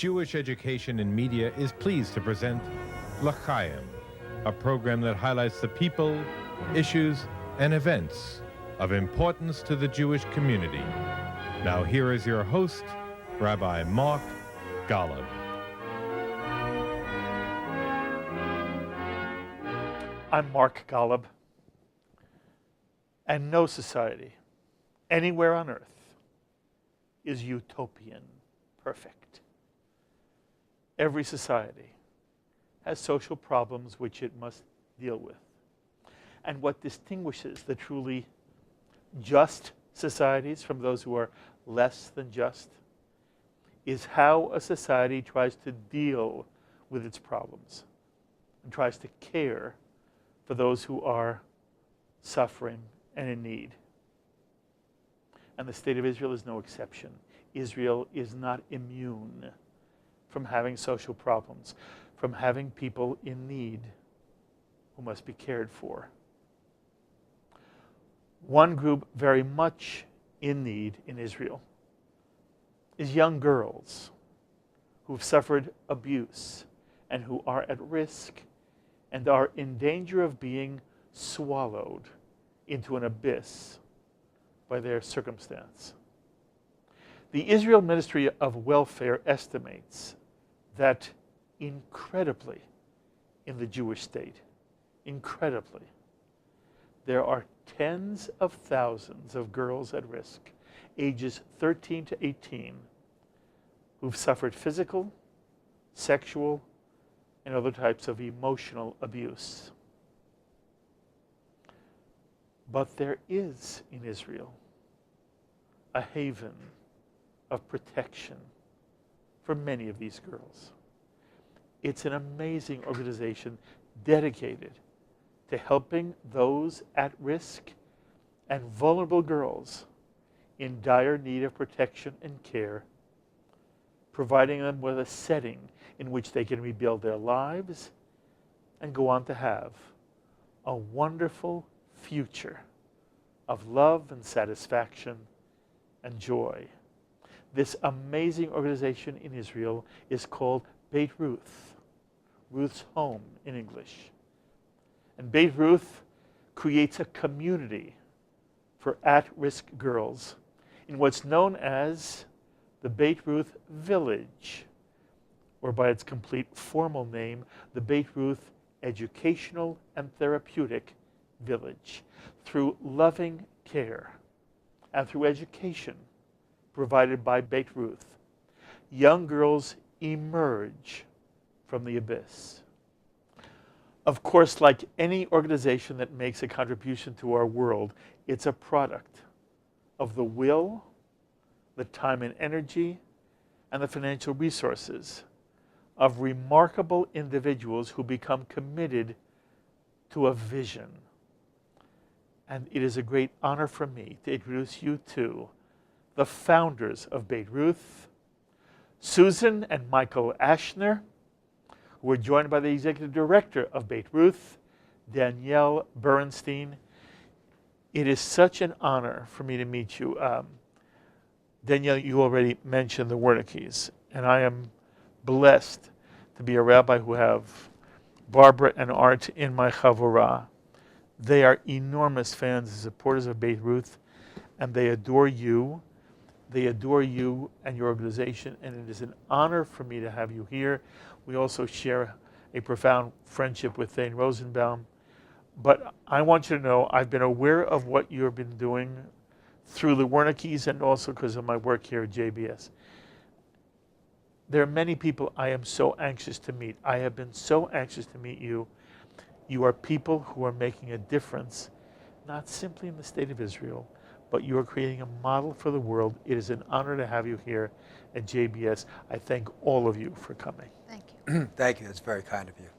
Jewish Education in Media is pleased to present L'Chaim, a program that highlights the people, issues, and events of importance to the Jewish community. Now here is your host, Rabbi Mark Golub. I'm Mark Golub, and no society anywhere on earth is utopian perfect. Every society has social problems which it must deal with. And what distinguishes the truly just societies from those who are less than just is how a society tries to deal with its problems and tries to care for those who are suffering and in need. And the state of Israel is no exception. Israel is not immune from having social problems, from having people in need who must be cared for. One group very much in need in Israel is young girls who've suffered abuse and who are at risk and are in danger of being swallowed into an abyss by their circumstance. The Israel Ministry of Welfare estimates that incredibly in the Jewish state, incredibly, there are tens of thousands of girls at risk, ages 13 to 18, who've suffered physical, sexual, and other types of emotional abuse. But there is in Israel a haven of protection for many of these girls. It's an amazing organization dedicated to helping those at risk and vulnerable girls in dire need of protection and care, providing them with a setting in which they can rebuild their lives and go on to have a wonderful future of love and satisfaction and joy. This amazing organization in Israel is called Beit Ruth, Ruth's home in English. And Beit Ruth creates a community for at-risk girls in what's known as the Beit Ruth Village, or by its complete formal name, the Beit Ruth Educational and Therapeutic Village. Through loving care and through education provided by Beit Ruth, young girls emerge from the abyss. Of course, like any organization that makes a contribution to our world, it's a product of the will, the time and energy, and the financial resources of remarkable individuals who become committed to a vision. And it is a great honor for me to introduce you to the founders of Beit Ruth, Susan and Michael Ashner, who are joined by the executive director of Beit Ruth, Danielle Bernstein. It is such an honor for me to meet you. Danielle, you already mentioned the Wernicke's, and I am blessed to be a rabbi who have Barbara and Art in my chavurah. They are enormous fans and supporters of Beit Ruth, and they adore you. They adore you and your organization, and it is an honor for me to have you here. We also share a profound friendship with Thane Rosenbaum. But I want you to know I've been aware of what you've been doing through the Wernicke's and also because of my work here at JBS. There are many people I am so anxious to meet. I have been so anxious to meet you. You are people who are making a difference, not simply in the state of Israel, but you are creating a model for the world. It is an honor to have you here at JBS. I thank all of you for coming. Thank you. Thank you. That's very kind of you.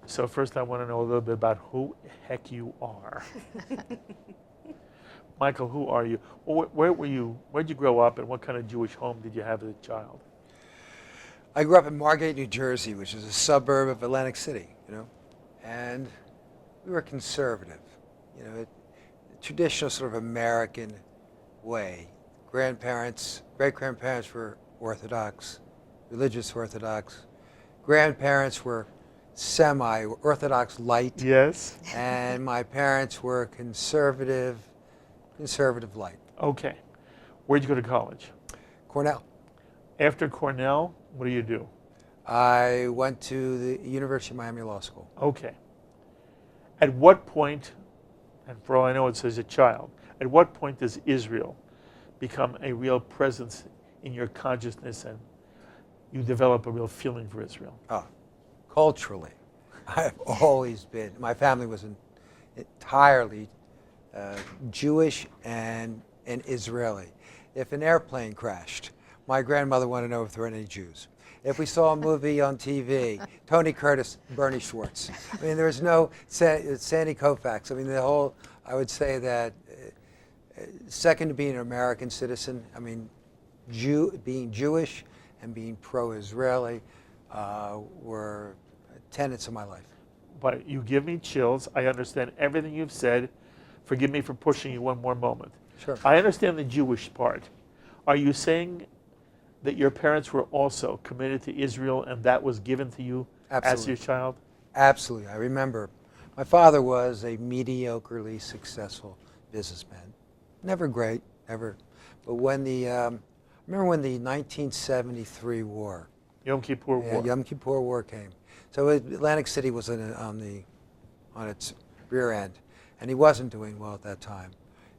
So first I want to know a little bit about who the heck you are. Michael, who are you? Well, where were you? Where'd you grow up, and what kind of Jewish home did you have as a child? I grew up in Margate, New Jersey, which is a suburb of Atlantic City, and we were conservative, the traditional sort of American way. Grandparents, great-grandparents were Orthodox. religious Orthodox. Grandparents were semi-Orthodox light. Yes. And my parents were conservative light. Okay. Where'd you go to college? Cornell. After Cornell, what do you do? I went to the University of Miami Law School. Okay. At what point, and for all I know it's as a child, at what point does Israel become a real presence in your consciousness and you develop a real feeling for Israel? Culturally, I've always been, my family was entirely Jewish and Israeli. If an airplane crashed, my grandmother wanted to know if there were any Jews. If we saw a movie on TV, Tony Curtis, Bernie Schwartz. I mean, there was no Sandy Koufax. I mean, I would say that second to being an American citizen, I mean, being Jewish and being pro-Israeli were tenets of my life. But you give me chills. I understand everything you've said. Forgive me for pushing you one more moment. Sure. I understand the Jewish part. Are you saying that your parents were also committed to Israel and that was given to you as your child? Absolutely. I remember my father was a mediocrely successful businessman. Never great, never. But when remember when the 1973 war, Yom Kippur War. Yom Kippur War came. So Atlantic City was on its rear end, and he wasn't doing well at that time.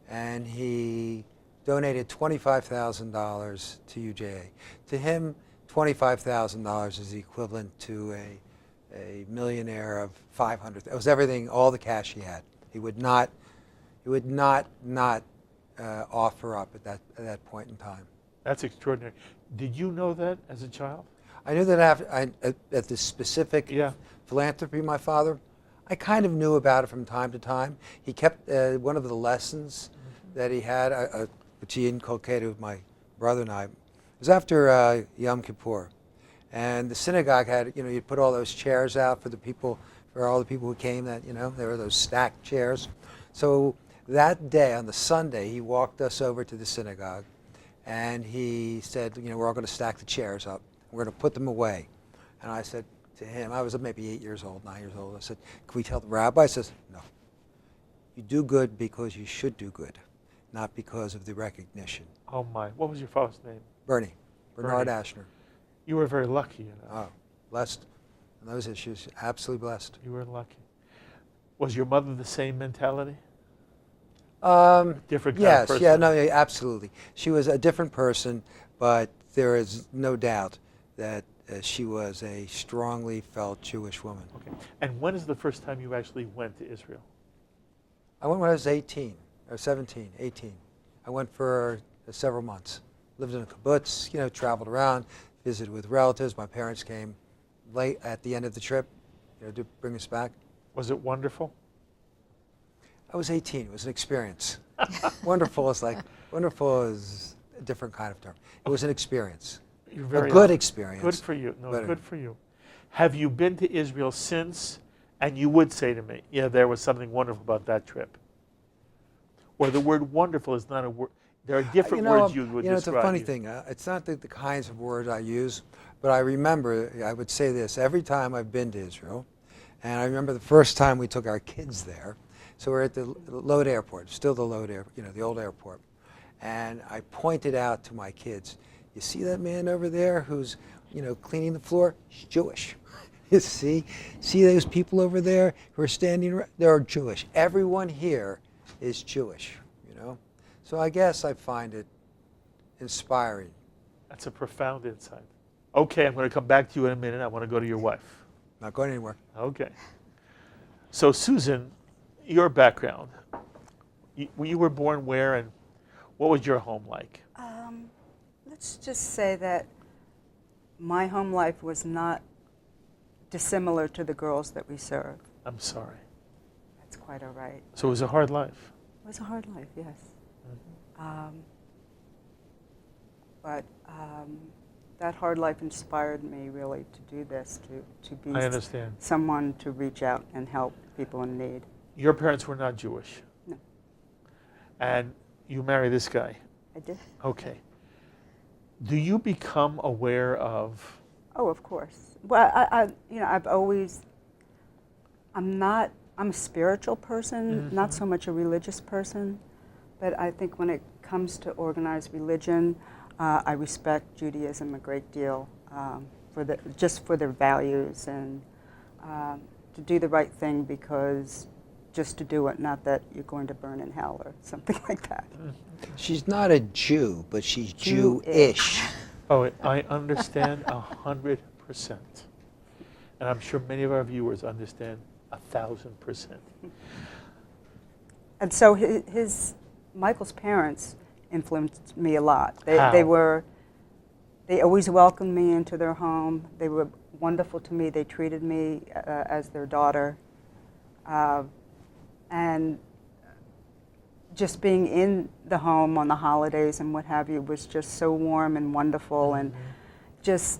And he donated $25,000 to UJA. To him, $25,000 is the equivalent to a millionaire of 500. It was everything, all the cash he had. He would not offer up at that point in time. That's extraordinary. Did you know that as a child? I knew that at the specific philanthropy of my father, I kind of knew about it from time to time. He kept one of the lessons that he had, which he inculcated with my brother and I, it was after Yom Kippur. And the synagogue had, you'd put all those chairs out for all the people who came there were those stacked chairs. So that day, on the Sunday, he walked us over to the synagogue and he said, we're all going to stack the chairs up. We're going to put them away. And I said to him, I was maybe 8 years old, 9 years old. I said, can we tell the rabbi? He says, no. You do good because you should do good, not because of the recognition. Oh my, what was your father's name? Bernard Ashner. You were very lucky. Oh, blessed. On those issues, absolutely blessed. You were lucky. Was your mother the same mentality? Different kind of person? Yes, yeah, absolutely. She was a different person, but there is no doubt that she was a strongly felt Jewish woman. Okay. And when is the first time you actually went to Israel? I went when I was 18, or 17, 18. I went for several months. Lived in a kibbutz, traveled around, visited with relatives. My parents came late at the end of the trip, to bring us back. Was it wonderful? I was 18. It was an experience. Wonderful is a different kind of term. It was an experience. You're very a good experience. Good for you. No, good for you. Have you been to Israel since? And you would say to me, there was something wonderful about that trip. Or the word wonderful is not a word. There are different words you would describe. It's a funny thing. It's not the kinds of words I use, but I remember, I would say this every time I've been to Israel, and I remember the first time we took our kids there. So we're at the Lod airport, still the Lod airport, the old airport. And I pointed out to my kids, you see that man over there who's, cleaning the floor? He's Jewish. You see those people over there who are standing, they're Jewish. Everyone here is Jewish, So I guess I find it inspiring. That's a profound insight. Okay, I'm going to come back to you in a minute. I want to go to your wife. Not going anywhere. Okay. So Susan, your background, you were born where and what was your home like? Let's just say that my home life was not dissimilar to the girls that we serve. I'm sorry. That's quite all right. So it was a hard life? It was a hard life, yes. But that hard life inspired me really to do this, to be I understand. Someone to reach out and help people in need. Your parents were not Jewish? No. And you married this guy? I did. Okay. Do you become aware of? Oh, of course. Well, I've always, I'm a spiritual person, not so much a religious person, but I think when it comes to organized religion, I respect Judaism a great deal just for their values and to do the right thing because just to do it, not that you're going to burn in hell or something like that. She's not a Jew, but she's Jewish. Oh, I understand 100%. And I'm sure many of our viewers understand 1,000%. And so Michael's parents influenced me a lot. How? They always welcomed me into their home. They were wonderful to me. They treated me as their daughter. And just being in the home on the holidays and what have you was just so warm and wonderful and just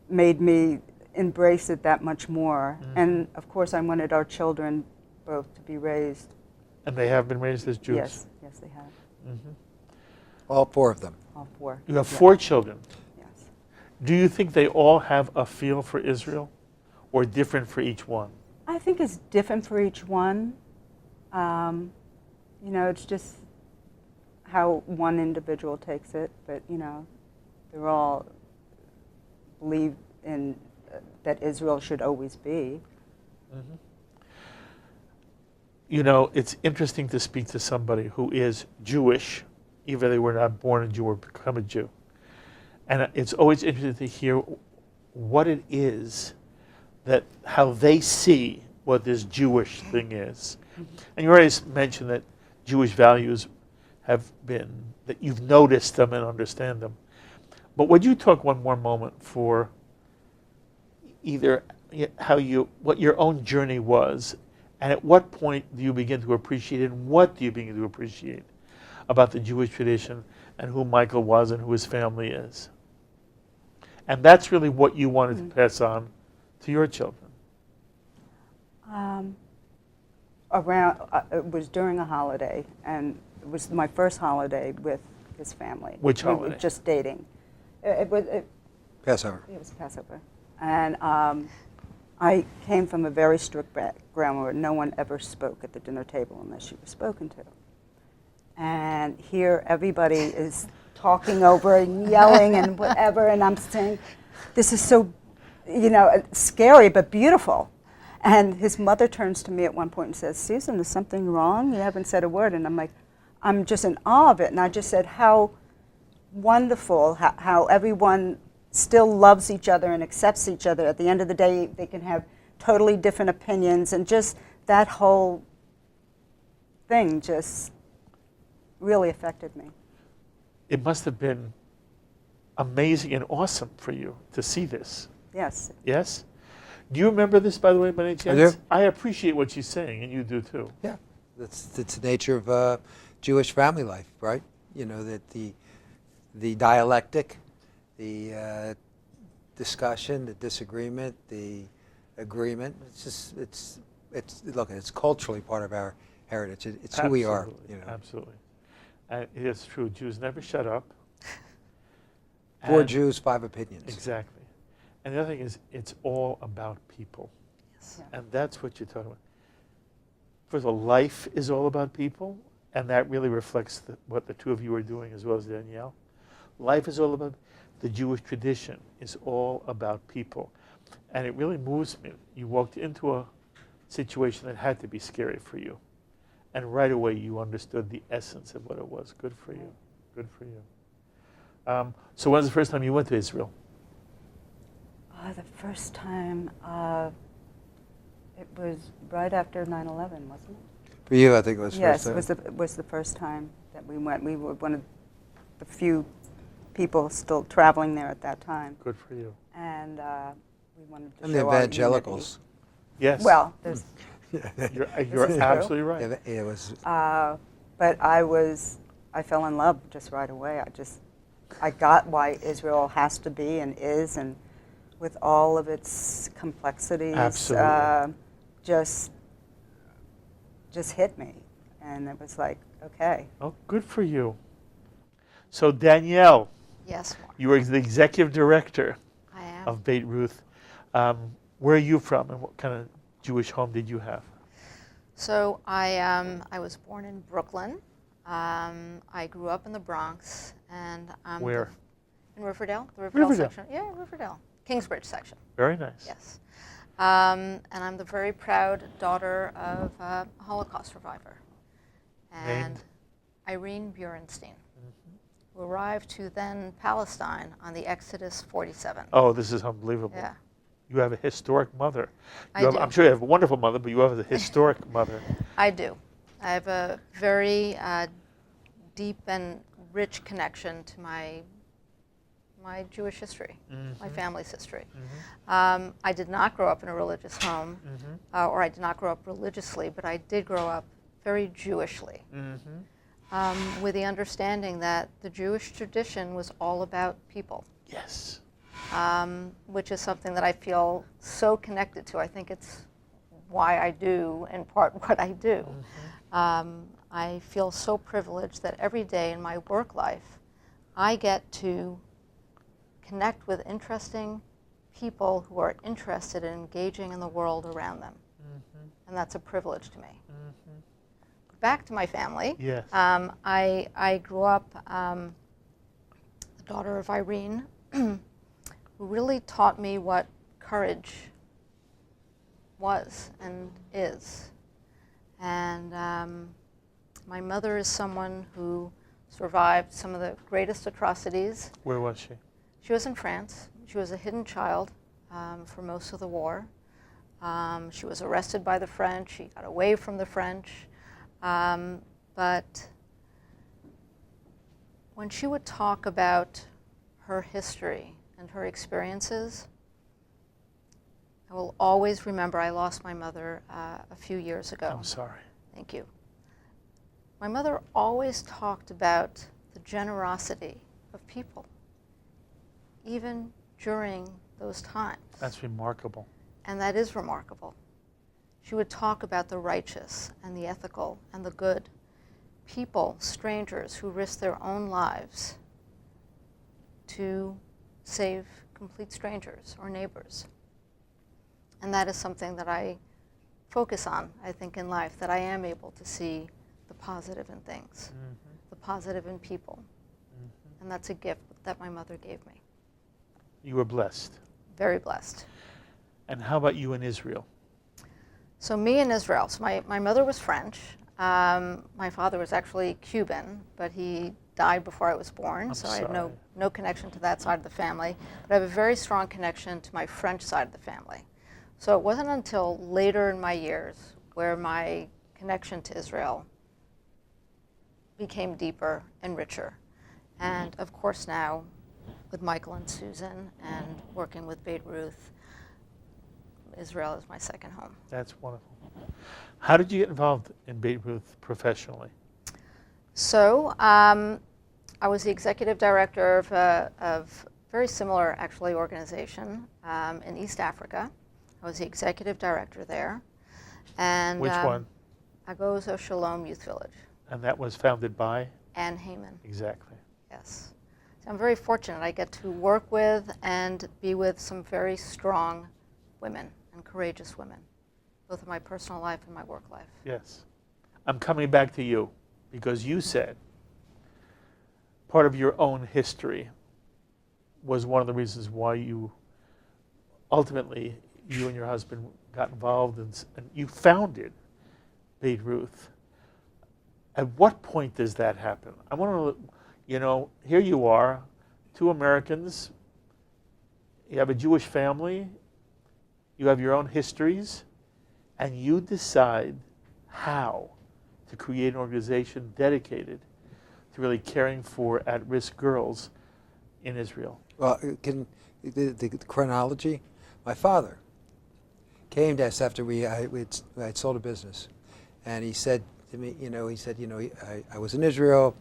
made me embrace it that much more. And of course I wanted our children both to be raised. And they have been raised as Jews? Yes, they have. All 4 of them. All 4. You have 4 children. Yes. Do you think they all have a feel for Israel or different for each one? I think it's different for each one. It's just how one individual takes it, but they're all believe in that Israel should always be. It's interesting to speak to somebody who is Jewish, even if they were not born a Jew or become a Jew. And it's always interesting to hear what it is how they see what this Jewish thing is. And you already mentioned that Jewish values have been, that you've noticed them and understand them. But would you talk one more moment for either what your own journey was, and at what point do you begin to appreciate it, and what do you begin to appreciate about the Jewish tradition and who Michael was and who his family is? And that's really what you wanted to pass on to your children. It was during a holiday, and it was my first holiday with his family. Which We holiday? were just dating. It was Passover. Passover. And I came from a very strict background where no one ever spoke at the dinner table unless you were spoken to. And here everybody is talking over and yelling and whatever, and I'm saying, this is so, scary but beautiful. And his mother turns to me at one point and says, Susan, is something wrong? You haven't said a word. And I'm like, I'm just in awe of it. And I just said how wonderful, how everyone still loves each other and accepts each other. At the end of the day, they can have totally different opinions. And just that whole thing just really affected me. It must have been amazing and awesome for you to see this. Yes. Yes? Do you remember this, by the way, by any chance? I do. I appreciate what she's saying, and you do too. Yeah, that's the nature of Jewish family life, right? That the dialectic, the discussion, the disagreement, the agreement. It's culturally part of our heritage. It's who we are. Absolutely. And it is true. Jews never shut up. 4 Jews, 5 opinions. Exactly. And the other thing is, it's all about people. Yes. And that's what you're talking about. First of all, life is all about people, and that really reflects what the 2 of you are doing, as well as Danielle. Life is all about, the Jewish tradition is all about people. And it really moves me. You walked into a situation that had to be scary for you. And right away you understood the essence of what it was. Good for you. Good for you. So when was the first time you went to Israel? The first time, it was right after 9/11, wasn't it? For you, I think it was Yes, first. it was the first time that we went. We were one of the few people still traveling there at that time. Good for you. And we wanted to And show the our evangelicals. Yes. Well, there's, You're is absolutely right. It was. but I fell in love just right away. I got why Israel has to be and is, and with all of its complexities, Absolutely. just hit me, and it was like, okay. Oh, good for you. So Danielle, Yes, more. You are the executive director I am. of Beit Ruth. Where are you from, and what kind of Jewish home did you have? So I was born in Brooklyn. I grew up in the Bronx, and Where? in Riverdale, the Riverdale Riverdale. section. Yeah, Riverdale, Kingsbridge section. Very nice. Yes. And I'm the very proud daughter of a Holocaust survivor, and Named? Irene Burenstein, who arrived to then Palestine on the Exodus 47. Oh, this is unbelievable. Yeah. You have a historic mother. I do. I'm sure you have a wonderful mother, but you have a historic mother. I do. I have a very deep and rich connection to my Jewish history, my family's history. I did not grow up in a religious home, or I did not grow up religiously, but I did grow up very Jewishly, with the understanding that the Jewish tradition was all about people. Yes. Which is something that I feel so connected to. I think it's why I do, in part, what I do. I feel so privileged that every day in my work life, I get to connect with interesting people who are interested in engaging in the world around them. And that's a privilege to me. Back to my family. Yes. I grew up the daughter of Irene, who really taught me what courage was and is. And my mother is someone who survived some of the greatest atrocities. Where was she? She was in France. She was a hidden child for most of the war. She was arrested by the French. She got away from the French. But when she would talk about her history and her experiences, I will always remember I lost my mother a few years ago. I'm sorry. Thank you. My mother always talked about the generosity of people, even during those times. That's remarkable. And that is remarkable. She would talk about the righteous and the ethical and the good. People, strangers who risked their own lives to save complete strangers or neighbors. And that is something that I focus on, I think, in life, that I am able to see the positive in things, the positive in people. And that's a gift that my mother gave me. You were blessed. Very blessed. And how about you in Israel? So me in Israel. So my mother was French. My father was actually Cuban, but he died before I was born, so I had no connection to that side of the family. But I have a very strong connection to my French side of the family. So it wasn't until later in my years where my connection to Israel became deeper and richer. And of course now, with Michael and Susan and working with Beit Ruth, Israel is my second home. That's wonderful. How did you get involved in Beit Ruth professionally? So I was the executive director of a very similar, actually, organization in East Africa. I was the executive director there. And Which one? Agozo Shalom Youth Village. And that was founded by? Ann Heyman. Exactly. Yes. So I'm very fortunate. I get to work with and be with some very strong women and courageous women, both in my personal life and my work life. Yes. I'm coming back to you because you said part of your own history was one of the reasons why you ultimately, you and your husband got involved and you founded Beit Ruth. At what point does that happen? I want to, here you are, two Americans, you have a Jewish family, you have your own histories, and you decide how to create an organization dedicated to really caring for at-risk girls in Israel. Well, the chronology, my father came to us after I'd sold a business, and he said to me, I was in Israel,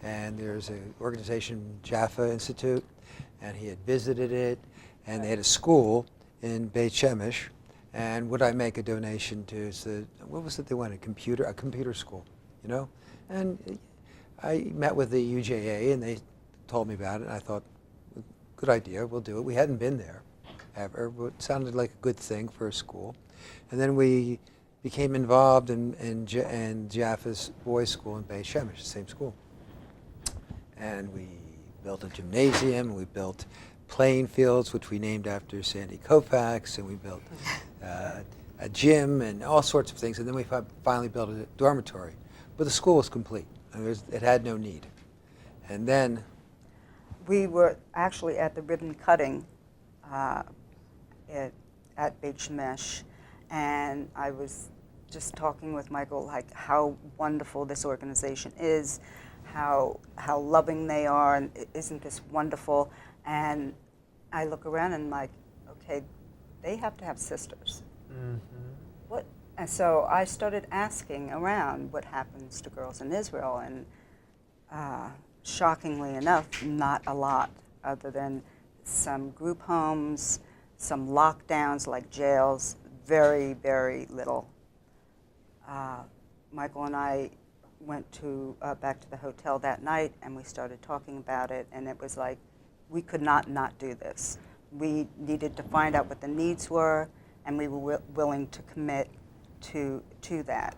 and there's an organization, Jaffa Institute, and he had visited it, and they had a school in Beit Shemesh, and would I make a donation to what was it they wanted, a computer school, And I met with the UJA, and they told me about it, and I thought, good idea, we'll do it. We hadn't been there ever, but it sounded like a good thing for a school. And then we became involved in Jaffe's boys' school in Beit Shemesh, the same school. And we built a gymnasium, and we built playing fields, which we named after Sandy Koufax, and we built a gym and all sorts of things. And then we finally built a dormitory. But the school was complete. It had no need. And then we were actually at the ribbon cutting at Beit Shemesh, and I was just talking with Michael, like how wonderful this organization is, how loving they are, and isn't this wonderful? And I look around and I'm like, okay, they have to have sisters. Mm-hmm. What? And so I started asking around what happens to girls in Israel, and shockingly enough, not a lot, other than some group homes, some lockdowns like jails, very, very little. Michael and I went back to the hotel that night, and we started talking about it, and it was like, we could not do this. We needed to find out what the needs were, and we were willing to commit to that.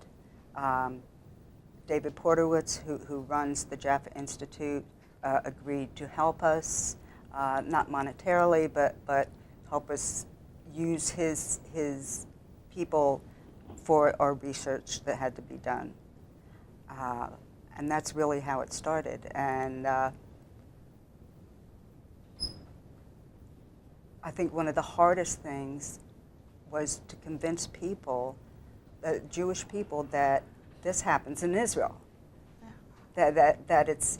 David Porterwitz, who runs the Jaffa Institute, agreed to help us, not monetarily, but help us use his people for our research that had to be done. And that's really how it started. And I think one of the hardest things was to convince people, Jewish people, that this happens in Israel. Yeah. That it's,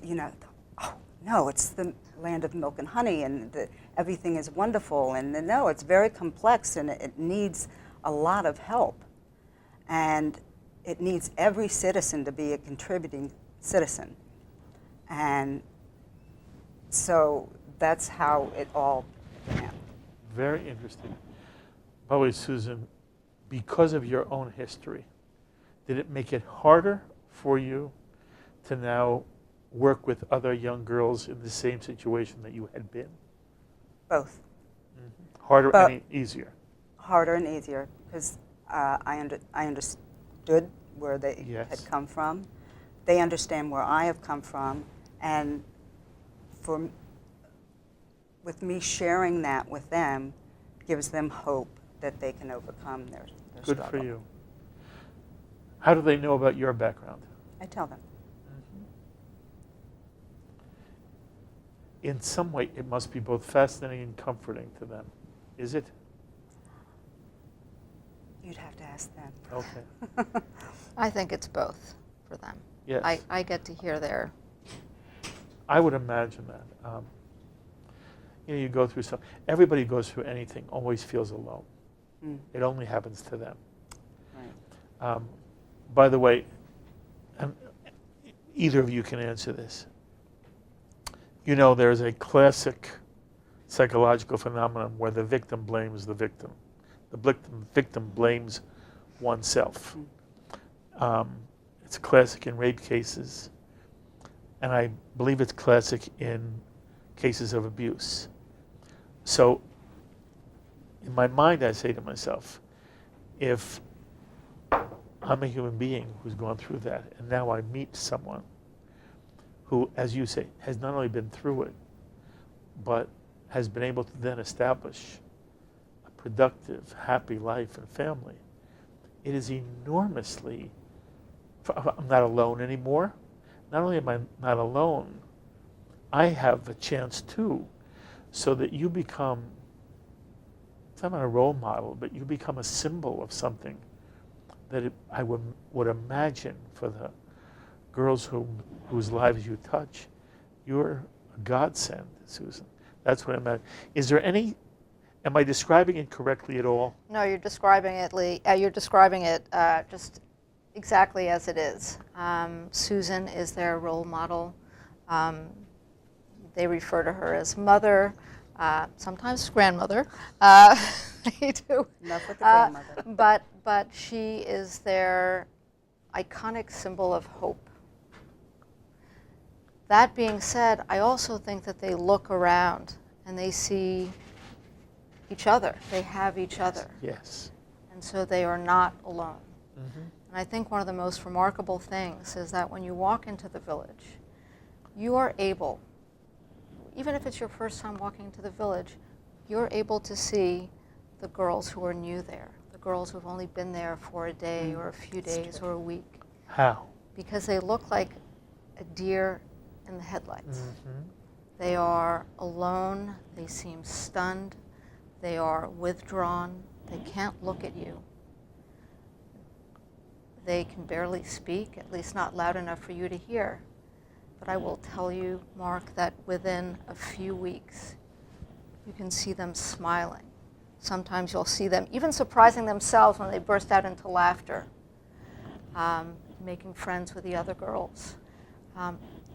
oh, no, it's the land of milk and honey, and everything is wonderful. And no, it's very complex, and it needs a lot of help. And it needs every citizen to be a contributing citizen. And so that's how it all began. Very interesting. By the way, Susan, because of your own history, did it make it harder for you to now work with other young girls in the same situation that you had been? Both. Mm-hmm. Harder and easier? Harder and easier, because I understood where they had come from. They understand where I have come from, and with me sharing that with them gives them hope that they can overcome their Good struggle. for you. How do they know about your background? I tell them. Mm-hmm. In some way, it must be both fascinating and comforting to them. Is it? You'd have to ask them. Okay. I think it's both for them. Yes. I get to hear their... I would imagine that. You go through stuff. Everybody who goes through anything always feels alone. Mm. It only happens to them. Right. By the way, either of you can answer this. There's a classic psychological phenomenon where the victim blames the victim. The victim blames oneself. Mm. It's classic in rape cases, and I believe it's classic in cases of abuse. So in my mind, I say to myself, if I'm a human being who's gone through that, and now I meet someone who, as you say, has not only been through it, but has been able to then establish a productive, happy life and family, it is enormously, I'm not alone anymore. Not only am I not alone, I have a chance too, so that you become, it's not a role model, but you become a symbol of something that I would imagine for the girls whose lives you touch. You're a godsend, Susan. That's what I imagine. Is there any, am I describing it correctly at all? No, you're describing it, Lee. You're describing it just exactly as it is. Susan is their role model. They refer to her as mother, sometimes grandmother. They do. Enough with the grandmother. But she is their iconic symbol of hope. That being said, I also think that they look around and they see each other. They have each other. Yes. And so they are not alone. Mm-hmm. And I think one of the most remarkable things is that when you walk into the village, you are able, even if it's your first time walking into the village, you're able to see the girls who are new there, the girls who've only been there for a day or a few days or a week. How? Because they look like a deer in the headlights. Mm-hmm. They are alone, they seem stunned, they are withdrawn, they can't look at you. They can barely speak, at least not loud enough for you to hear. But I will tell you, Mark, that within a few weeks, you can see them smiling. Sometimes you'll see them even surprising themselves when they burst out into laughter, making friends with the other girls.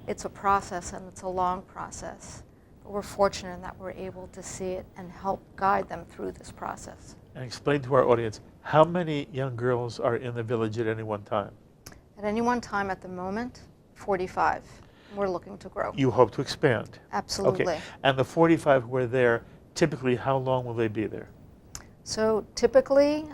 It's a process, and it's a long process. But we're fortunate in that we're able to see it and help guide them through this process. And explain to our audience, how many young girls are in the village at any one time? At any one time at the moment, 45. We're looking to grow. You hope to expand? Absolutely. Okay. And the 45 who are there, typically how long will they be there? So typically,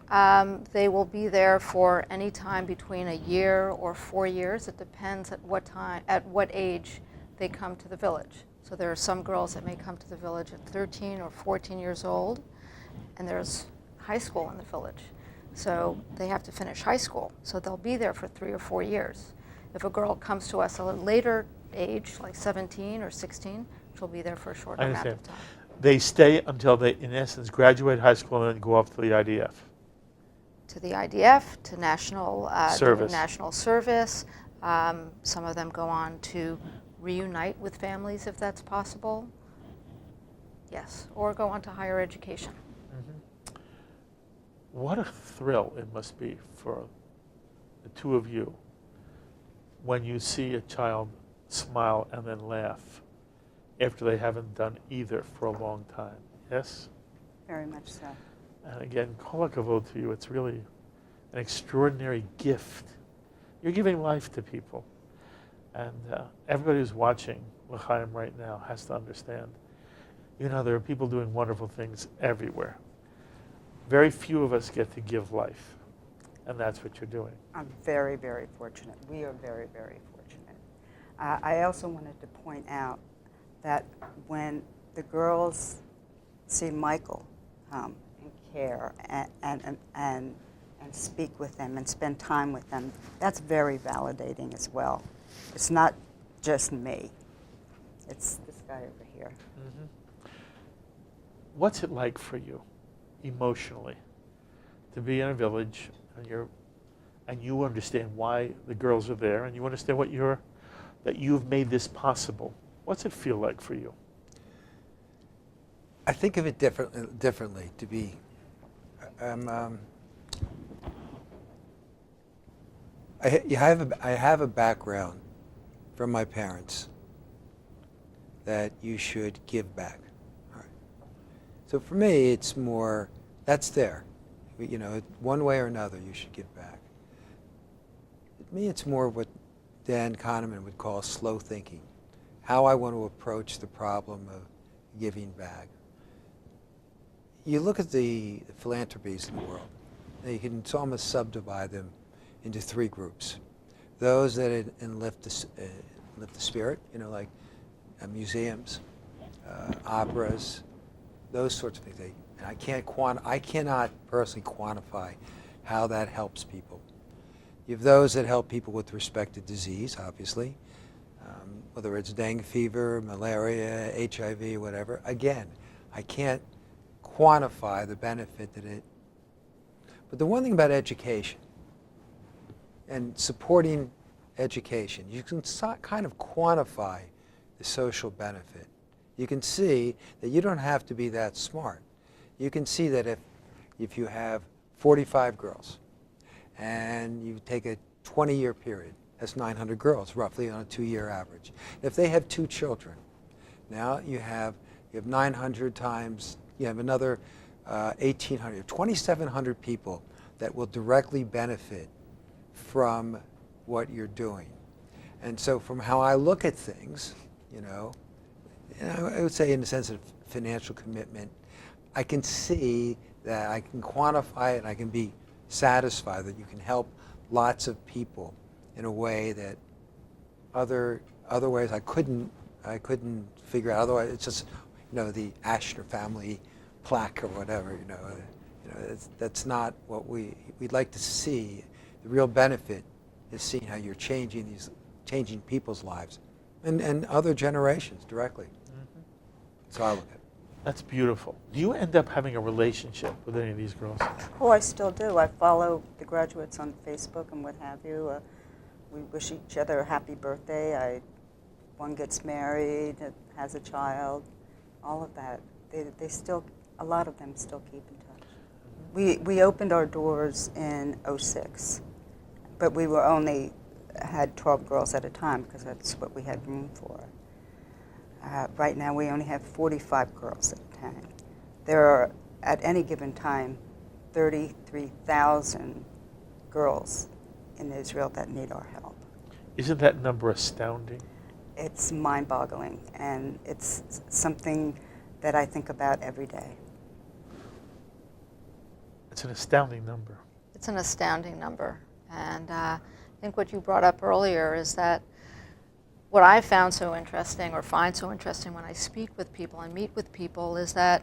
they will be there for any time between a year or 4 years. It depends at what age they come to the village. So there are some girls that may come to the village at 13 or 14 years old, and there's high school in the village. So they have to finish high school. So they'll be there for 3 or 4 years. If a girl comes to us at a later age, like 17 or 16, she'll be there for a shorter amount of time. They stay until they, in essence, graduate high school and then go off to the IDF. To the IDF, to national service. National service. Some of them go on to reunite with families if that's possible. Yes, or go on to higher education. Mm-hmm. What a thrill it must be for the two of you when you see a child smile and then laugh after they haven't done either for a long time. Yes? Very much so. And again, kol hakavod to you. It's really an extraordinary gift. You're giving life to people. And everybody who's watching L'chaim right now has to understand, you know, there are people doing wonderful things everywhere. Very few of us get to give life. And that's what you're doing. I'm very, very fortunate. We are very, very fortunate. I also wanted to point out that when the girls see Michael and care and speak with them and spend time with them, that's very validating as well. It's not just me. It's this guy over here. Mm-hmm. What's it like for you, emotionally, to be in a village and you understand why the girls are there, and you understand that you've made this possible? What's it feel like for you? I think of it differently. To be, I have a background from my parents that you should give back. All right. So for me, it's more that's there. You know, one way or another, you should give back. To me, it's more what Dan Kahneman would call slow thinking. How I want to approach the problem of giving back. You look at the philanthropies in the world, and you can almost subdivide them into 3 groups. Those that lift the spirit, you know, like museums, operas, those sorts of things. And I cannot personally quantify how that helps people. You have those that help people with respect to disease, obviously, whether it's dengue fever, malaria, HIV, whatever. Again, I can't quantify the benefit that it. But the one thing about education and supporting education, you can kind of quantify the social benefit. You can see that you don't have to be that smart. You can see that if you have 45 girls and you take a 20-year period, that's 900 girls roughly on a 2-year average. If they have 2 children, now you have 900 times, you have another 1,800, 2,700 people that will directly benefit from what you're doing. And so from how I look at things, you know, I would say in the sense of financial commitment, I can see that I can quantify it and I can be satisfied that you can help lots of people in a way that other ways I couldn't figure out. Otherwise, it's just, the Ashner family plaque or whatever. That's not what we'd like to see. The real benefit is seeing how you're changing people's lives and other generations directly. Mm-hmm. So I look at it. That's beautiful. Do you end up having a relationship with any of these girls? Oh, I still do. I follow the graduates on Facebook and what have you. We wish each other a happy birthday. One gets married, has a child, all of that. They still, a lot of them still keep in touch. We opened our doors in '06, but we were had 12 girls at a time because that's what we had room for. Right now we only have 45 girls at a time. There are, at any given time, 33,000 girls in Israel that need our help. Isn't that number astounding? It's mind-boggling, and it's something that I think about every day. It's an astounding number. It's an astounding number. And I think what you brought up earlier is that what I found so interesting, or find so interesting when I speak with people and meet with people, is that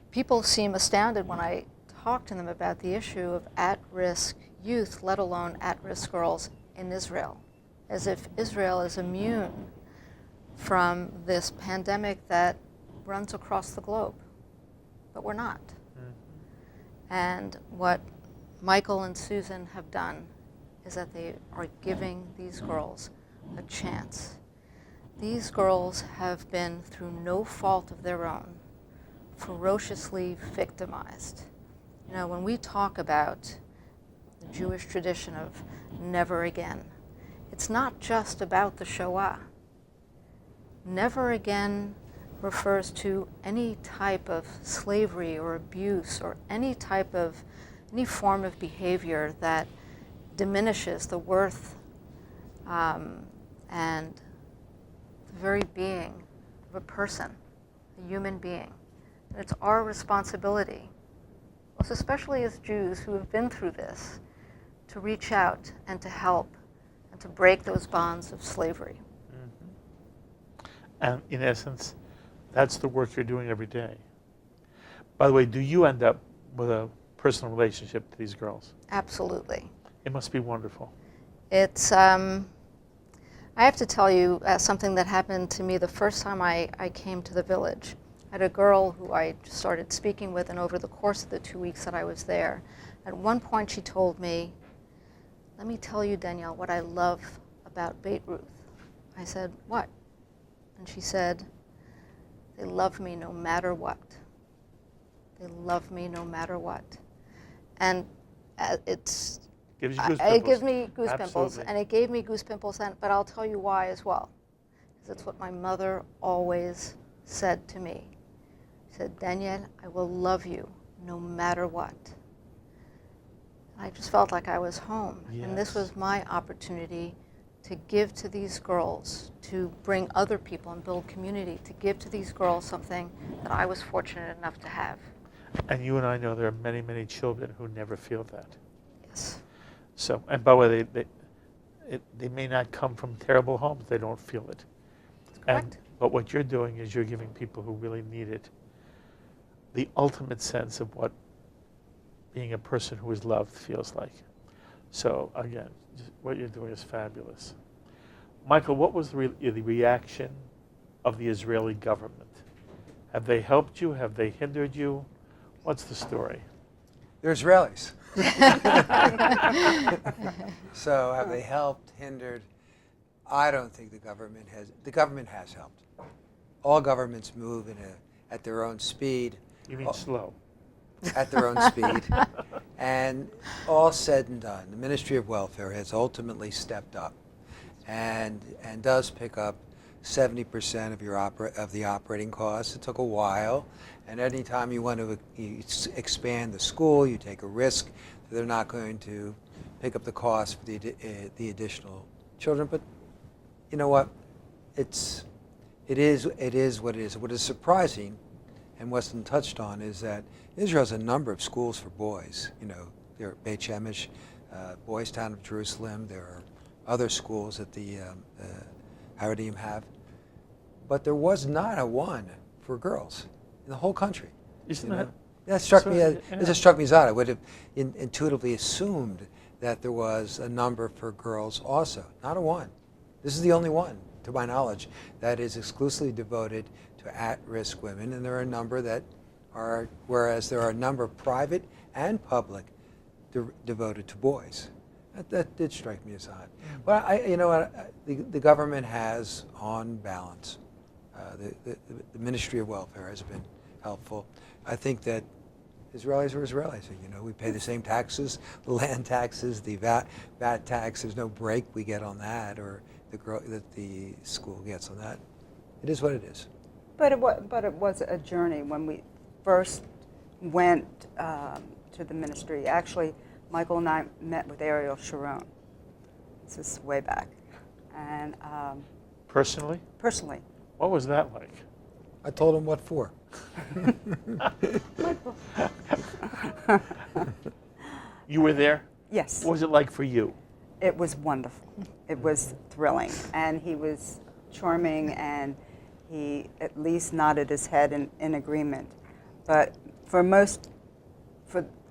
people seem astounded when I talk to them about the issue of at-risk youth, let alone at-risk girls in Israel, as if Israel is immune from this pandemic that runs across the globe. But we're not. Mm-hmm. And what Michael and Susan have done is that they are giving these girls a chance. These girls have been, through no fault of their own, ferociously victimized. When we talk about the Jewish tradition of never again, it's not just about the Shoah. Never again refers to any type of slavery or abuse or any form of behavior that diminishes the worth and the very being of a person, a human being. And it's our responsibility, most especially as Jews who have been through this, to reach out and to help and to break those bonds of slavery. Mm-hmm. And in essence, that's the work you're doing every day. By the way, do you end up with a personal relationship to these girls? Absolutely. It must be wonderful. It's, I have to tell you something that happened to me the first time I came to the village. I had a girl who I started speaking with, and over the course of the 2 weeks that I was there, at one point she told me, "Let me tell you, Danielle, what I love about Beit Ruth." I said, "What?" And she said, "They love me no matter what. They love me no matter what." And it's... Gives you goosepimples. It gives me goosepimples, Absolutely. and it gave me goosepimples, but I'll tell you why as well. Because it's what my mother always said to me. She said, "Danielle, I will love you no matter what." I just felt like I was home. Yes. And this was my opportunity to give to these girls, to bring other people and build community, to give to these girls something that I was fortunate enough to have. And you and I know there are many, many children who never feel that. Yes. So, and by the way, they may not come from terrible homes. They don't feel it. Correct. But what you're doing is you're giving people who really need it the ultimate sense of what being a person who is loved feels like. So again, what you're doing is fabulous. Michael, what was the reaction of the Israeli government? Have they helped you? Have they hindered you? What's the story? They're Israelis. So have they helped, hindered? I don't think the government has. The government has helped. All governments move at their own speed. You mean slow? At their own speed. And all said and done, the Ministry of Welfare has ultimately stepped up and does pick up 70% of the operating costs. It took a while, and anytime you want to expand the school, you take a risk that they're not going to pick up the cost for the additional children. But you know what? It is what it is. What is surprising, and wasn't touched on, is that Israel has a number of schools for boys. You know, there are Beit Shemesh, Boys Town of Jerusalem. There are other schools that the Haredim have. But there was not a one for girls in the whole country. Isn't that? That struck so, me. yeah. It just struck me as odd. I would have intuitively assumed that there was a number for girls also. Not a one. This is the only one, to my knowledge, that is exclusively devoted to at-risk women, and there are a number that are, whereas there are a number of private and public devoted to boys. That did strike me as odd. But you know what, the government has, on balance, the Ministry of Welfare has been helpful. I think that Israelis are Israelis. You know, we pay the same taxes, the land taxes, the VAT tax. There's no break we get on that, or that the school gets on that. It is what it is. But it was a journey when we first went to the ministry. Actually, Michael and I met with Ariel Sharon. This is way back. And Personally? personally. What was that like? I told him what for. You were there? Yes. What was it like for you? It was wonderful. It was thrilling. And he was charming, and he at least nodded his head in agreement. But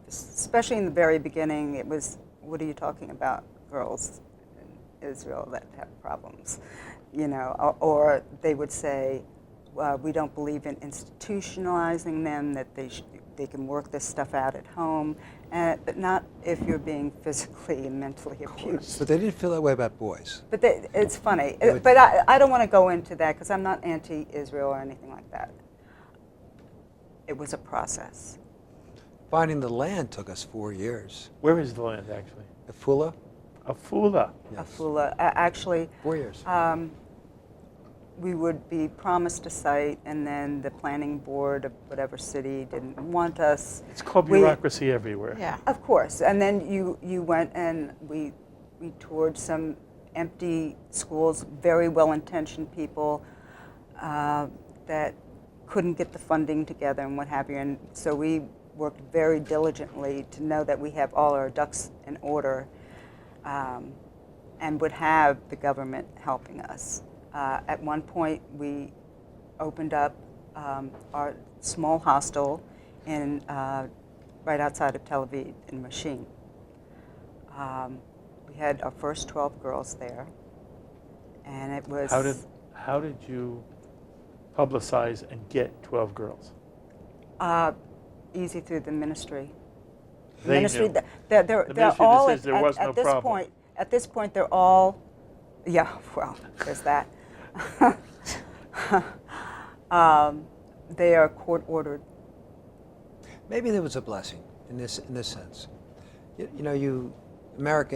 especially in the very beginning, it was, what are you talking about, girls in Israel that have problems? You know, or they would say, we don't believe in institutionalizing them, that they can work this stuff out at home, but not if you're being physically and mentally abused. But they didn't feel that way about boys. But it's funny. But I don't want to go into that because I'm not anti-Israel or anything like that. It was a process. Finding the land took us 4 years. Where is the land, actually? Afula? Afula. Yes. Afula. Actually, 4 years. we would be promised a site, and then the planning board of whatever city didn't want us. It's called bureaucracy everywhere. Yeah. Of course. And then you went and we toured some empty schools, very well-intentioned people that couldn't get the funding together and what have you. And so we worked very diligently to know that we have all our ducks in order and would have the government helping us. At one point, we opened up our small hostel in right outside of Tel Aviv in Machine. We had our first 12 girls there, and it was. How did you publicize and get 12 girls? Easy through the ministry. They ministry. knew. They're all says there was no at this problem. point. At this point, they're all. Yeah. Well, there's that. They are court-ordered. Maybe there was a blessing in this sense. You know,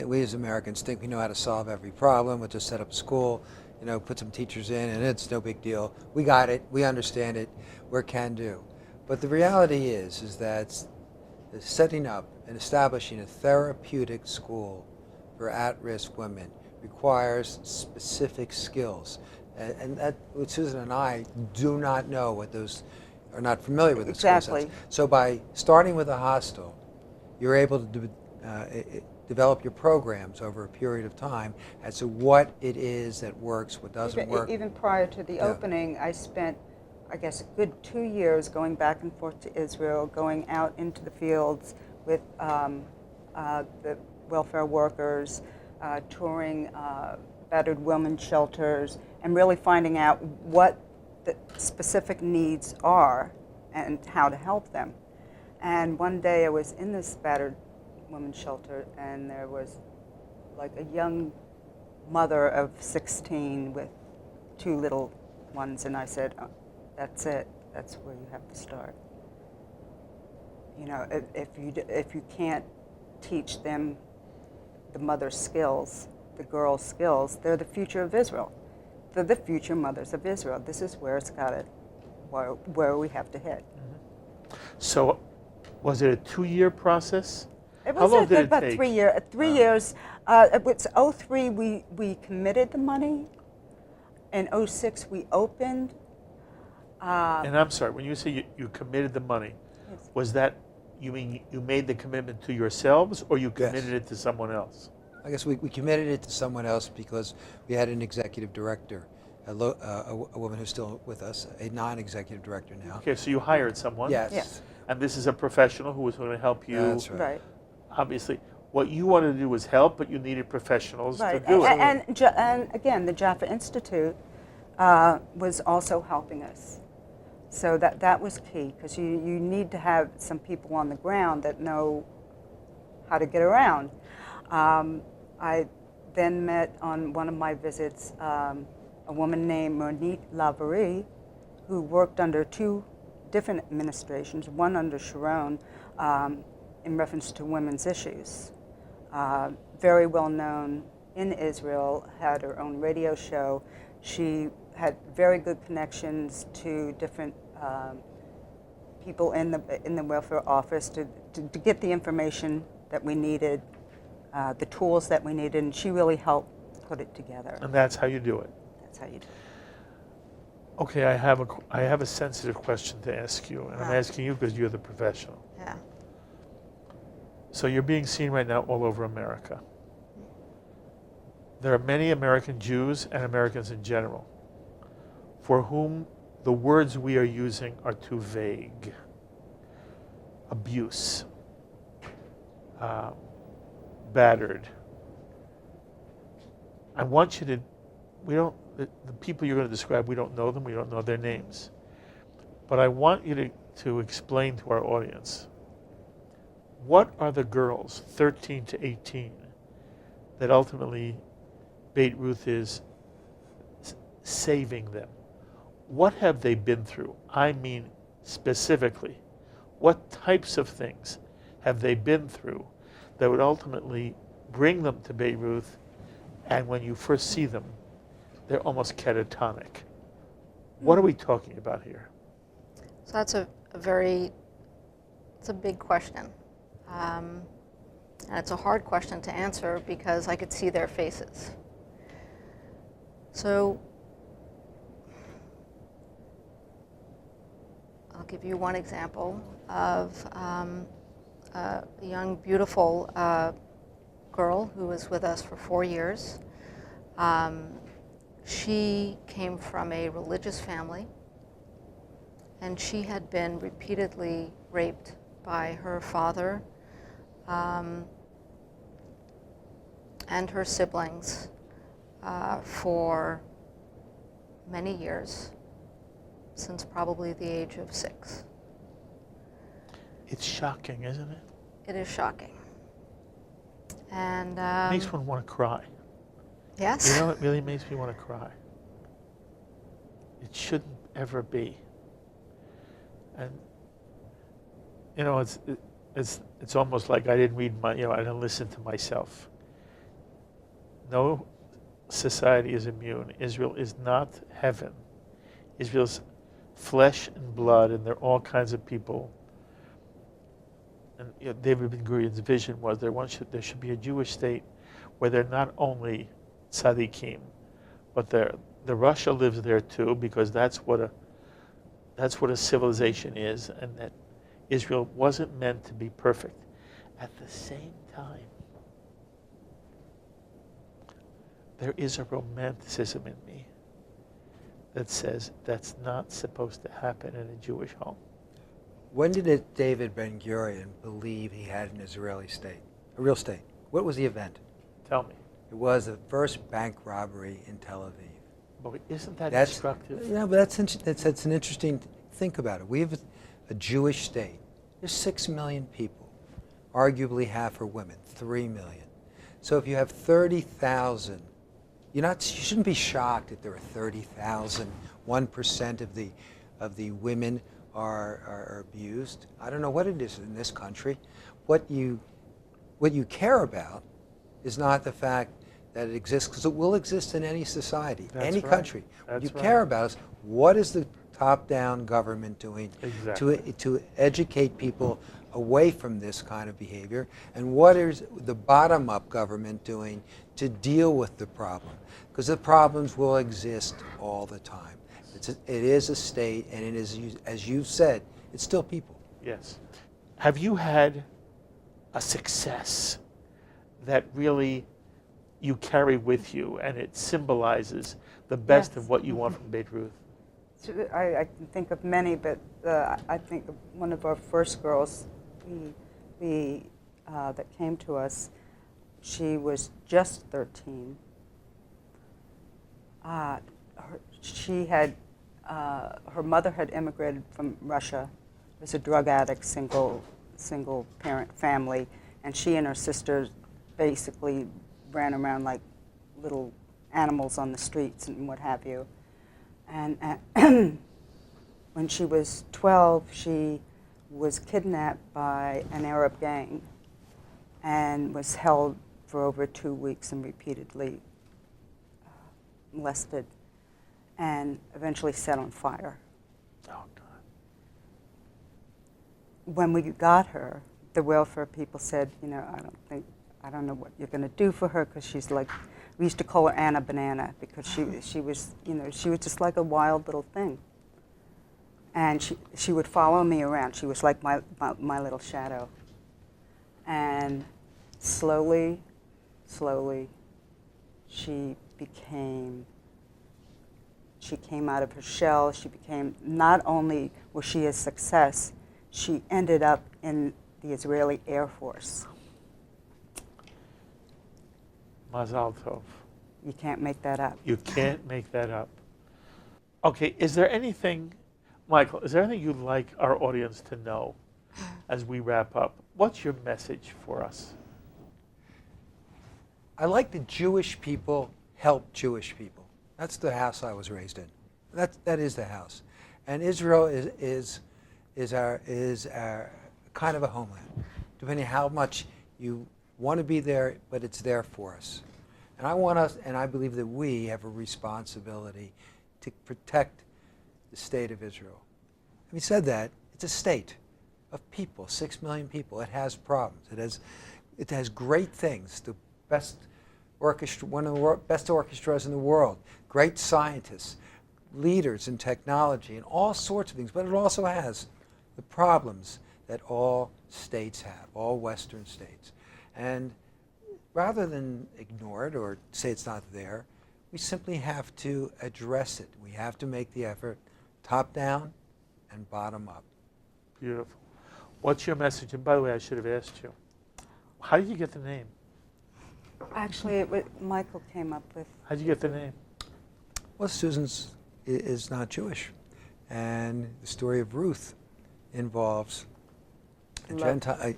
we as Americans think we know how to solve every problem. We'll just set up a school, you know, put some teachers in, and it's no big deal. We got it. We understand it. We're can do. But the reality is that setting up and establishing a therapeutic school for at-risk women requires specific skills. And that, Susan and I do not know what those, are not familiar with those skill sets. So by starting with a hostel, you're able to develop your programs over a period of time as to what it is that works, what doesn't work. Even prior to the opening, I spent, I guess, a good 2 years going back and forth to Israel, going out into the fields with the welfare workers, touring battered women's shelters, and really finding out what the specific needs are and how to help them. And one day I was in this battered women's shelter, and there was like a young mother of 16 with 2 little ones, and I said, oh, that's it. That's where you have to start. You know, if you can't teach them the mother's skills, the girls' skills, they're the future of Israel. They're the future mothers of Israel. This is where it's got it, where we have to hit. Mm-hmm. So, was it a 2-year process? It How was long did it about take? 3 years. 3 years. It was 2003. We committed the money, in '06 we opened. And I'm sorry, when you say you committed the money, Yes. was that, you mean you made the commitment to yourselves, or you Yes. committed it to someone else? I guess we committed it to someone else because we had an executive director, a woman who's still with us, a non-executive director now. Okay, so you hired someone? Yes. Yes. And this is a professional who was going to help you? That's right. Right. Obviously, what you wanted to do was help, but you needed professionals Right. to do it. And again, the Jaffa Institute was also helping us. So that was key, because you need to have some people on the ground that know how to get around. I then met on one of my visits a woman named Monique Laverie, who worked under 2 different administrations, one under Sharon in reference to women's issues. Very well known in Israel, had her own radio show. She had very good connections to different people in the welfare office to get the information that we needed, the tools that we needed, and she really helped put it together. And that's how you do it. That's how you do it. Okay, I have a sensitive question to ask you, and I'm asking you because you're the professional. Yeah. So you're being seen right now all over America. There are many American Jews and Americans in general for whom the words we are using are too vague. Abuse, battered. I want you to, the people you're going to describe, we don't know them, we don't know their names. But I want you to explain to our audience, what are the girls, 13 to 18, that ultimately Beit Ruth is saving them? What have they been through? I mean, specifically, what types of things have they been through that would ultimately bring them to Beit Ruth, and when you first see them, they're almost catatonic? What are we talking about here? So that's it's a big question. And it's a hard question to answer because I could see their faces. So I'll give you one example of a young, beautiful girl who was with us for 4 years. She came from a religious family, and she had been repeatedly raped by her father and her siblings for many years, since probably the age of 6. It's shocking, isn't it? It is shocking. And It makes one want to cry. yes. You know, it really makes me want to cry. It shouldn't ever be. And you know, it's almost like I didn't read I didn't listen to myself. No society is immune. Israel is not heaven. Israel's flesh and blood, and there are all kinds of people. And David Ben-Gurion's vision was there should be a Jewish state where they're not only tzaddikim, but the Russia lives there too, because that's what a civilization is, and that Israel wasn't meant to be perfect. At the same time, there is a romanticism in me that says that's not supposed to happen in a Jewish home. When did David Ben-Gurion believe he had an Israeli state, a real state? What was the event? Tell me. It was the first bank robbery in Tel Aviv. But isn't that destructive? Yeah, but that's an interesting, think about it. We have a Jewish state. There's 6 million people. Arguably half are women, 3 million. So if you have 30,000, you shouldn't be shocked that there are 30,000, 1% of the women are abused. I don't know what it is in this country. What you care about is not the fact that it exists, because it will exist in any society, any country. What you care about is what is the top-down government doing Exactly. to educate people away from this kind of behavior, and what is the bottom-up government doing to deal with the problem? Because the problems will exist all the time. It is a state, and it is, as you've said, it's still people. Yes. Have you had a success that really you carry with you and it symbolizes the best of what you want from Beit Ruth? I can think of many, but I think of one of our first girls that came to us, she was just 13. Her mother had immigrated from Russia. It was a drug addict, single parent family, and she and her sisters basically ran around like little animals on the streets and what have you. And when she was 12, she was kidnapped by an Arab gang and was held for over 2 weeks and repeatedly molested and eventually set on fire. Oh, God. When we got her, the welfare people said, I don't know what you're going to do for her, because she's like, we used to call her Anna Banana, because she was just like a wild little thing. And she would follow me around. She was like my little shadow. And slowly, she came out of her shell. She became, not only was she a success, she ended up in the Israeli Air Force. Mazal tov. You can't make that up. You can't make that up. Okay, is there anything, Michael, is there anything you'd like our audience to know as we wrap up? What's your message for us? I like that Jewish people help Jewish people. That's the house I was raised in. That is the house. And Israel is our kind of a homeland, depending on how much you want to be there, but it's there for us. And I want us, and I believe that we have a responsibility to protect the state of Israel. Having said that, it's a state of people, 6 million people. It has problems. It has great things. The best orchestra, one of the best orchestras in the world. Great scientists, leaders in technology, and all sorts of things. But it also has the problems that all states have, all Western states. And rather than ignore it or say it's not there, we simply have to address it. We have to make the effort top down and bottom up. Beautiful. What's your message? And by the way, I should have asked you, how did you get the name? Actually, Michael came up with. How did you get the name? Well, Susan is not Jewish. And the story of Ruth involves a Gentile,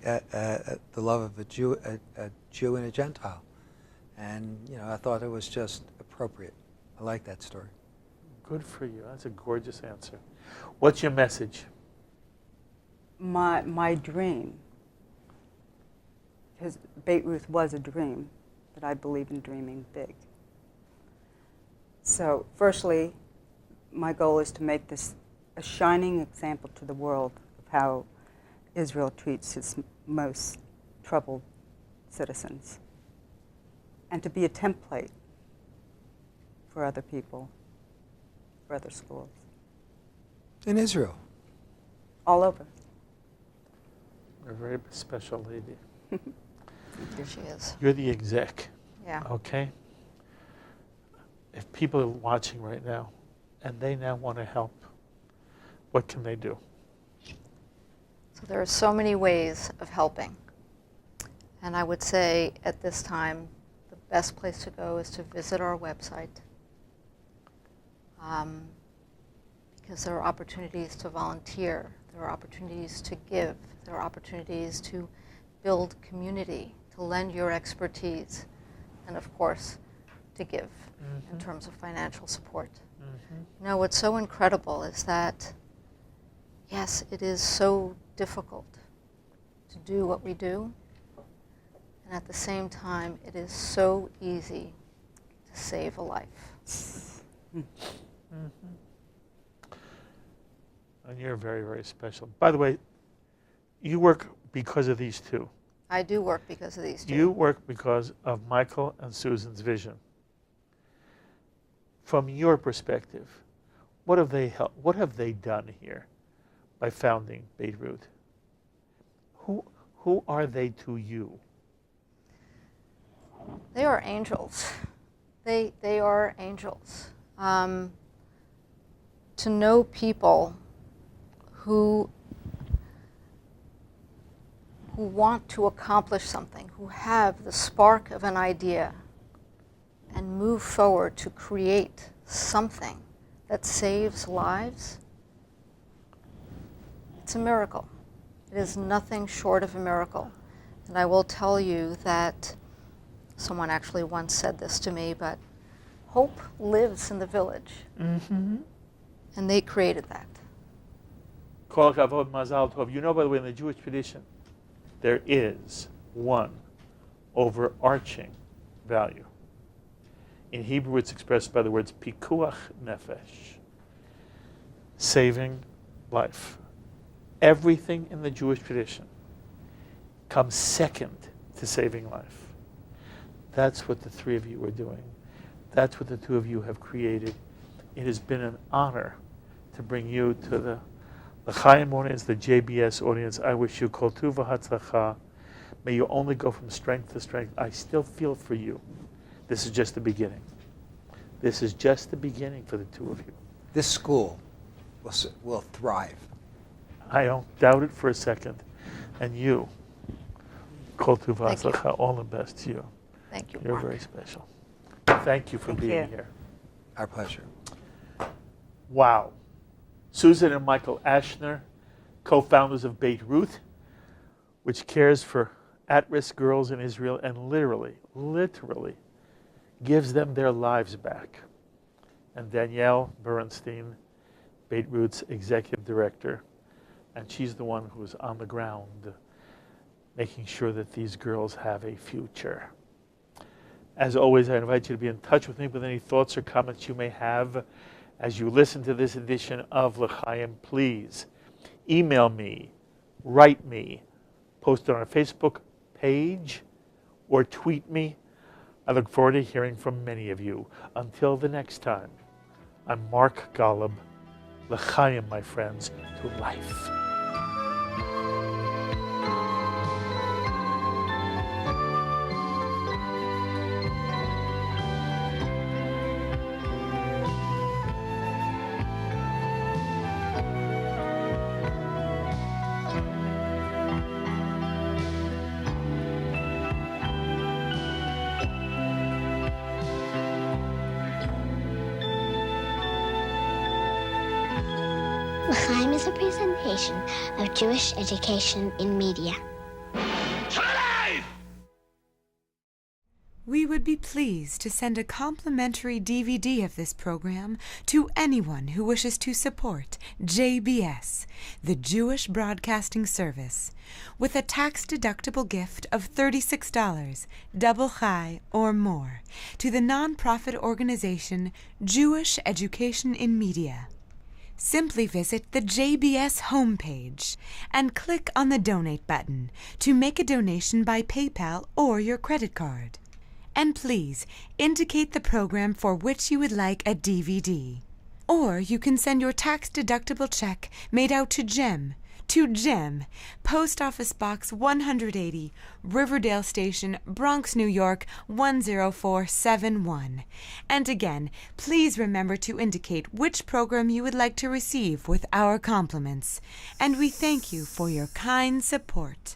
the love of a Jew and a Gentile. And, I thought it was just appropriate. I like that story. Good for you. That's a gorgeous answer. What's your message? My dream, because Beit Ruth was a dream, but I believe in dreaming big. So, firstly, my goal is to make this a shining example to the world of how Israel treats its most troubled citizens, and to be a template for other people, for other schools. In Israel. All over. A very special lady. Here she is. You're the exec. Yeah. Okay? If people are watching right now and they now want to help, what can they do? So there are so many ways of helping. And I would say at this time, the best place to go is to visit our website. Because there are opportunities to volunteer, there are opportunities to give, there are opportunities to build community, to lend your expertise, and of course, to give in terms of financial support. What's so incredible is that, yes, it is so difficult to do what we do, and at the same time, it is so easy to save a life. And you're very, very special. By the way, you work because of these two. I do work because of these two. You work because of Michael and Susan's vision. From your perspective, what have they done here by founding Beit Ruth? Who are they to you? They are angels. They are angels. To know people who want to accomplish something, who have the spark of an idea and move forward to create something that saves lives, it's a miracle. It is nothing short of a miracle. And I will tell you that someone actually once said this to me, but hope lives in the village. Mm-hmm. And they created that. Kol Kavod Mazal Tov. You know, by the way, in the Jewish tradition, there is one overarching value. In Hebrew, it's expressed by the words pikuach nefesh, saving life. Everything in the Jewish tradition comes second to saving life. That's what the three of you are doing. That's what the two of you have created. It has been an honor to bring you to the L'chaim audience, the JBS audience. I wish you kol tuv v'hatzlacha. May you only go from strength to strength. I still feel for you. This is just the beginning. This is just the beginning for the two of you. This school will thrive. I don't doubt it for a second. And you, kol tuv v'hatzlacha, all the best to you. Thank you, You're Mark. very special. Thank you for being here. Our pleasure. Wow. Susan and Michael Ashner, co-founders of Beit Ruth, which cares for at-risk girls in Israel and literally gives them their lives back. And Danielle Bernstein, Beit Ruth's executive director, and she's the one who's on the ground making sure that these girls have a future. As always, I invite you to be in touch with me with any thoughts or comments you may have as you listen to this edition of L'chaim. Please email me, write me, post it on our Facebook page, or tweet me. I look forward to hearing from many of you. Until the next time, I'm Mark Golub. L'chaim, my friends, to life. L'chaim is a presentation of Jewish education in media. We would be pleased to send a complimentary DVD of this program to anyone who wishes to support JBS, the Jewish Broadcasting Service, with a tax-deductible gift of $36, double chai or more, to the nonprofit organization Jewish Education in Media. Simply visit the JBS homepage and click on the Donate button to make a donation by PayPal or your credit card. And please indicate the program for which you would like a DVD. Or you can send your tax-deductible check made out to Jem, Post Office Box 180, Riverdale Station, Bronx, New York 10471. And again, please remember to indicate which program you would like to receive with our compliments. And we thank you for your kind support.